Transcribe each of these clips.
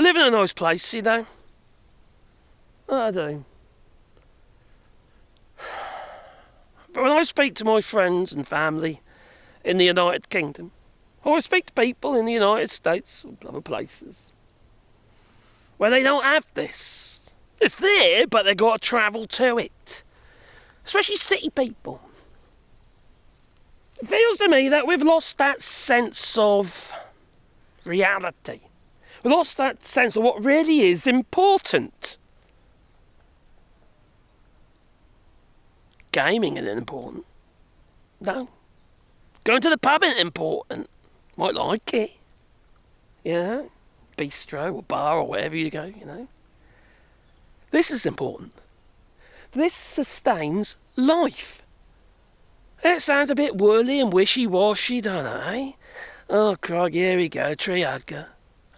live in a nice place, you know. I do. But when I speak to my friends and family in the United Kingdom, or I speak to people in the United States or other places, where they don't have this. It's there, but they've got to travel to it. Especially city people. It feels to me that we've lost that sense of reality. We've lost that sense of what really is important. Gaming isn't important. No. Going to the pub isn't important. Might like it. You know? Bistro or bar or wherever you go, you know. This is important. This sustains life. It sounds a bit woolly and wishy-washy, don't it, eh? Oh, Crog, here we go, tree hugger.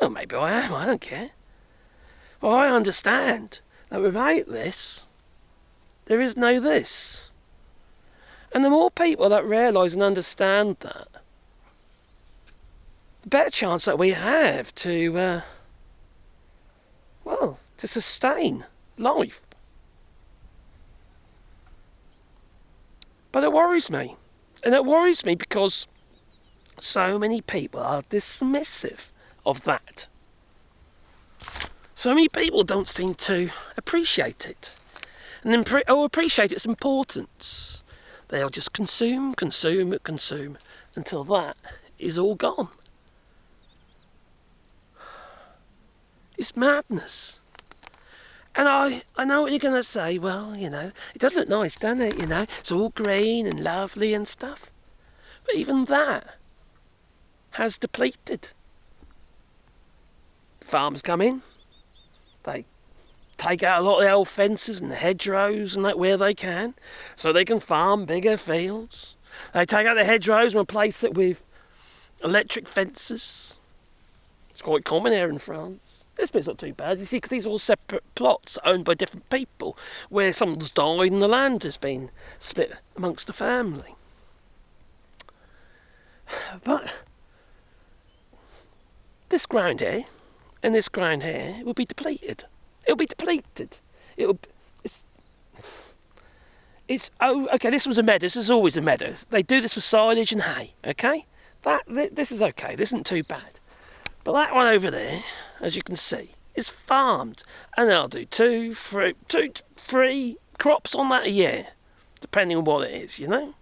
Oh, maybe I am, I don't care. Well, I understand that without this, there is no this. And the more people that realise and understand that, the better chance that we have to, to sustain life. But it worries me. And it worries me because so many people are dismissive of that. So many people don't seem to appreciate it. And appreciate its importance. They'll just consume until that is all gone. It's madness. And I know what you're going to say. Well, you know, it does look nice, doesn't it? You know, it's all green and lovely and stuff. But even that has depleted. The farmers come in. They take out a lot of the old fences and the hedgerows and that where they can, so they can farm bigger fields. They take out the hedgerows and replace it with electric fences. It's quite common here in France. This bit's not too bad, you see, because these are all separate plots owned by different people, where someone's died and the land has been split amongst the family. But this ground here and this ground here will be depleted. It'll be depleted. Okay, this was a meadow. This is always a meadow. They do this for silage and hay, okay? This is okay. This isn't too bad. But that one over there, as you can see, is farmed. And they'll do two, three crops on that a year, depending on what it is, you know?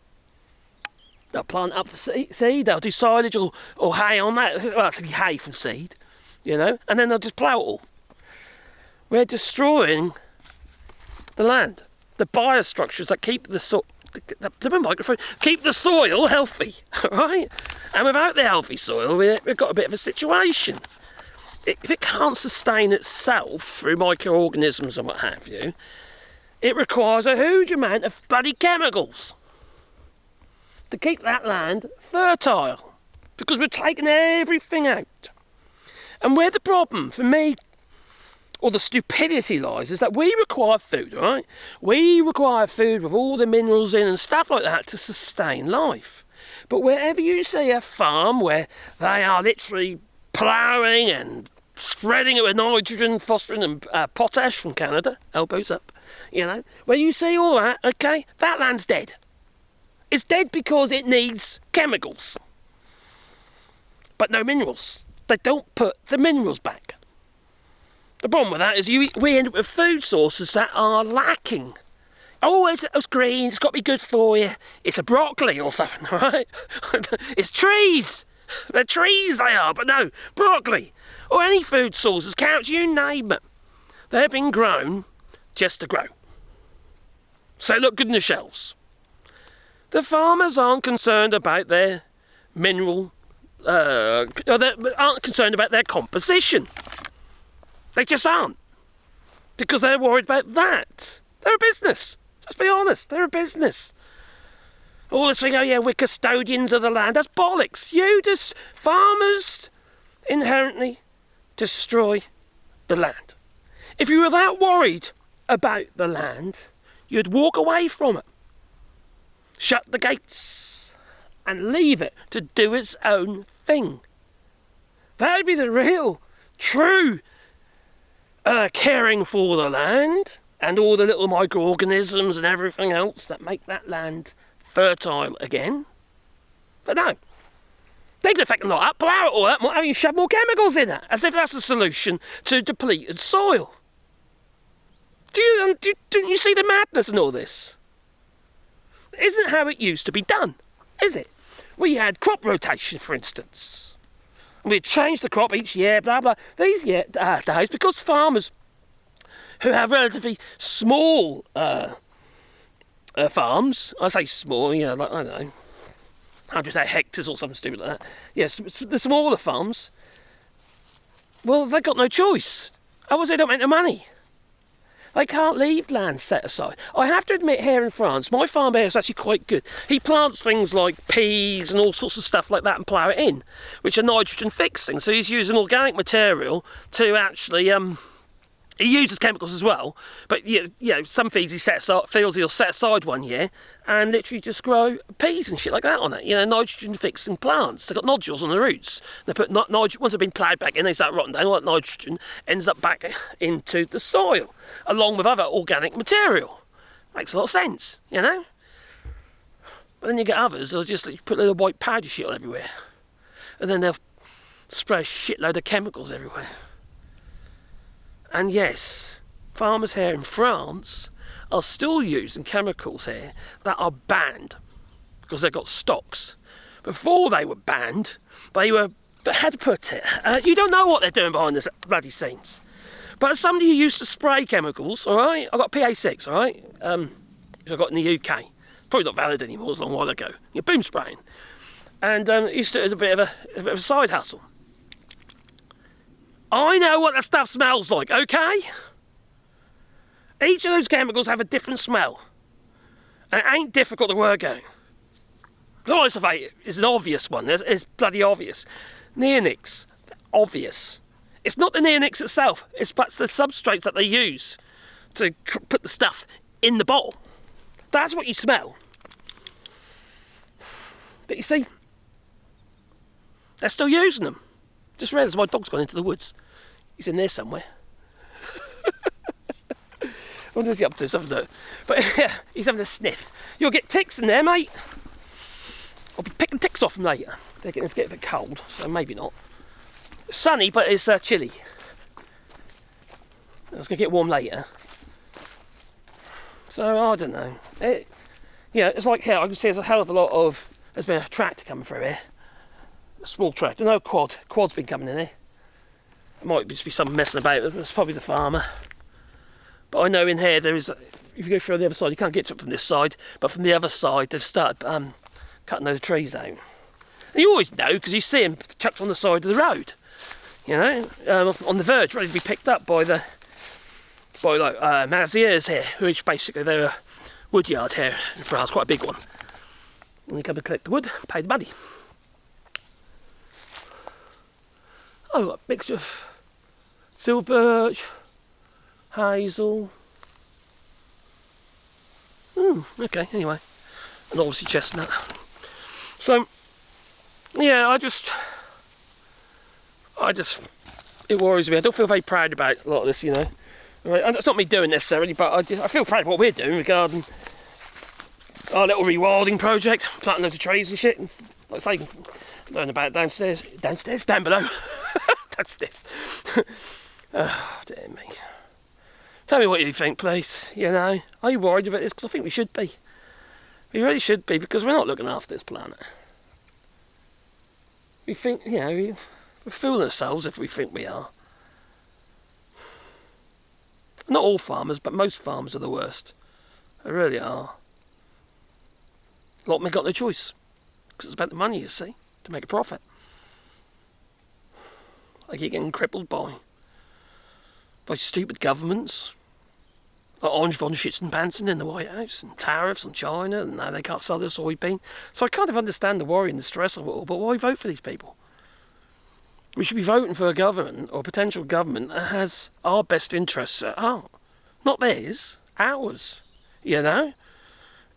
They'll plant up for seed, they'll do silage or hay on that. Well, it's going to be hay from seed, you know? And then they'll just plough it all. We're destroying the land. The biostructures that keep the soil healthy, right? And without the healthy soil, we've got a bit of a situation. If it can't sustain itself through microorganisms and what have you, it requires a huge amount of bloody chemicals to keep that land fertile, because we're taking everything out. And where the problem, for me, or the stupidity lies, is that we require food, right? We require food with all the minerals in and stuff like that to sustain life. But wherever you see a farm where they are literally ploughing and spreading it with nitrogen, phosphorus and potash from Canada, elbows up, you know, where you see all that, okay, that land's dead. It's dead because it needs chemicals, but no minerals. They don't put the minerals back. The problem with that is we end up with food sources that are lacking. Oh, it's green, it's got to be good for you. It's a broccoli or something, right? It's trees. They're trees, they are, but no, broccoli. Or any food sources, counts, you name it. They've been grown just to grow. So they look good in the shelves. The farmers aren't concerned about their mineral, aren't concerned about their composition. They just aren't. Because they're worried about that. They're a business. Let's be honest, they're a business. All this thing, oh yeah, we're custodians of the land. That's bollocks. Farmers inherently destroy the land. If you were that worried about the land, you'd walk away from it. Shut the gates and leave it to do its own thing. That would be the real, true caring for the land and all the little microorganisms and everything else that make that land fertile again. But no. They can affect them like that, plough it all up, might have you shove more chemicals in it, as if that's the solution to depleted soil. Don't you see the madness in all this? It isn't how it used to be done, is it? We had crop rotation, for instance. We'd change the crop each year, blah, blah. These days, because farmers who have relatively small farms, I say small, like, I don't know, 100 hectares or something stupid like that. Yes, the smaller farms, well, they've got no choice. Otherwise they don't make no money. They can't leave land set aside. I have to admit, here in France, my farm here is actually quite good. He plants things like peas and all sorts of stuff like that and plough it in, which are nitrogen fixing. So he's using organic material to actually... he uses chemicals as well, but some fields he'll set aside one year and literally just grow peas and shit like that on it. Nitrogen fixing plants. They've got nodules on the roots. They put nitrogen, once they've been ploughed back in, they start rotting down. All that nitrogen ends up back into the soil, along with other organic material. Makes a lot of sense, But then you get others who'll just put little white powder shit all everywhere, and then they'll spray a shitload of chemicals everywhere. And yes, farmers here in France are still using chemicals here that are banned because they've got stocks. Before they were banned, how to put it, you don't know what they're doing behind the bloody scenes. But as somebody who used to spray chemicals, all right, I got PA6, all right, which I got in the UK. Probably not valid anymore, it was a long while ago. You're boom spraying. And used to do it as a bit of a side hustle. I know what that stuff smells like, okay? Each of those chemicals have a different smell. And it ain't difficult to work out. Glyphosate is an obvious one. It's bloody obvious. Neonics, obvious. It's not the neonics itself. It's the substrates that they use to put the stuff in the bottle. That's what you smell. But you see, they're still using them. Just realised my dog's gone into the woods. He's in there somewhere. What is he up to? Something. But yeah, he's having a sniff. You'll get ticks in there, mate. I'll be picking ticks off him later. They're getting to get a bit cold, so maybe not. It's sunny, but it's chilly. It's going to get warm later. So, I don't know. It's like here, I can see there's a hell of a lot of... There's been a tractor coming through here. A small tractor. No, quad. Quad's been coming in here. It might just be someone messing about. It's probably the farmer. But I know in here there is... If you go through on the other side, you can't get to it from this side. But from the other side, they've started cutting those trees out. And you always know, because you see them chucked on the side of the road. On the verge, ready to be picked up by Maziers here, which basically they're a wood yard here in France, quite a big one. And you come and collect the wood, pay the money. I've got a mixture of silver birch, hazel. Okay, anyway. And obviously chestnut. So, yeah, it worries me. I don't feel very proud about a lot of this, Right, and it's not me doing necessarily, but I feel proud of what we're doing regarding our little rewilding project, planting loads of trees and shit. And, like I say, learn about it down below. Downstairs. Oh, dear me. Tell me what you think, please. Are you worried about this? Because I think we should be. We really should be, because we're not looking after this planet. We think, we're fooling ourselves if we think we are. Not all farmers, but most farmers are the worst. They really are. A lot of them got no choice. Because it's about the money, you see, to make a profit. Like you're getting crippled by stupid governments. Like Orange von Schützenpanzer in the White House, and tariffs on China, and now they can't sell their soybean. So I kind of understand the worry and the stress of it all, but why vote for these people? We should be voting for a government, or a potential government, that has our best interests at heart. Not theirs, ours, And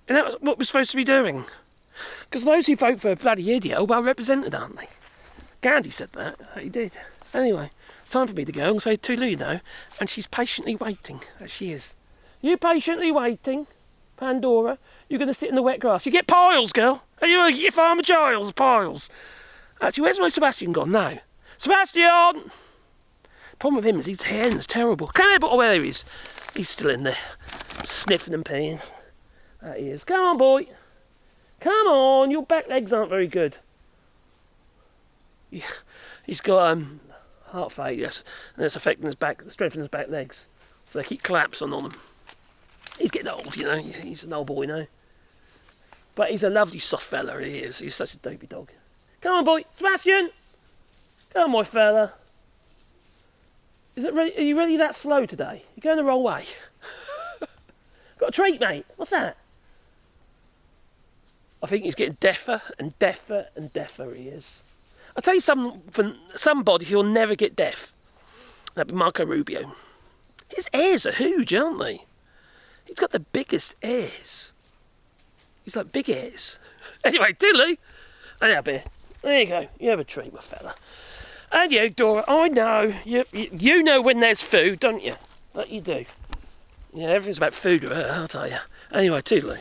that's what we're supposed to be doing. Because those who vote for a bloody idiot are well represented, aren't they? Gandhi said that, he did. Anyway, it's time for me to go and say toodaloo, you know, and she's patiently waiting, as she is. You patiently waiting, Pandora? You're going to sit in the wet grass. You get piles, girl. Are you your Farmer Giles piles? Actually, where's my Sebastian gone now? Sebastian! Problem with him is his hair's terrible. Come here, but where he is. He's still in there, sniffing and peeing. That he is. Come on, boy. Come on, your back legs aren't very good. He's got heart failure, and it's affecting his back, strengthening his back legs. So they keep collapsing on him. He's getting old, you know. He's an old boy now. But he's a lovely soft fella, he is. He's such a dopey dog. Come on, boy. Sebastian! Come on, my fella. Are you really that slow today? You're going the wrong way. Got a treat, mate. What's that? I think he's getting deafer and deafer and deafer, he is. I'll tell you somebody who'll never get deaf. That'd be Marco Rubio. His ears are huge, aren't they? He's got the biggest ears. He's like big ears. Anyway, Dilly. There, beer. There you go. You have a treat, my fella. And you, Dora. I know. You know when there's food, don't you? Like you do. Yeah, everything's about food with her, I'll tell you. Anyway, toodaloo.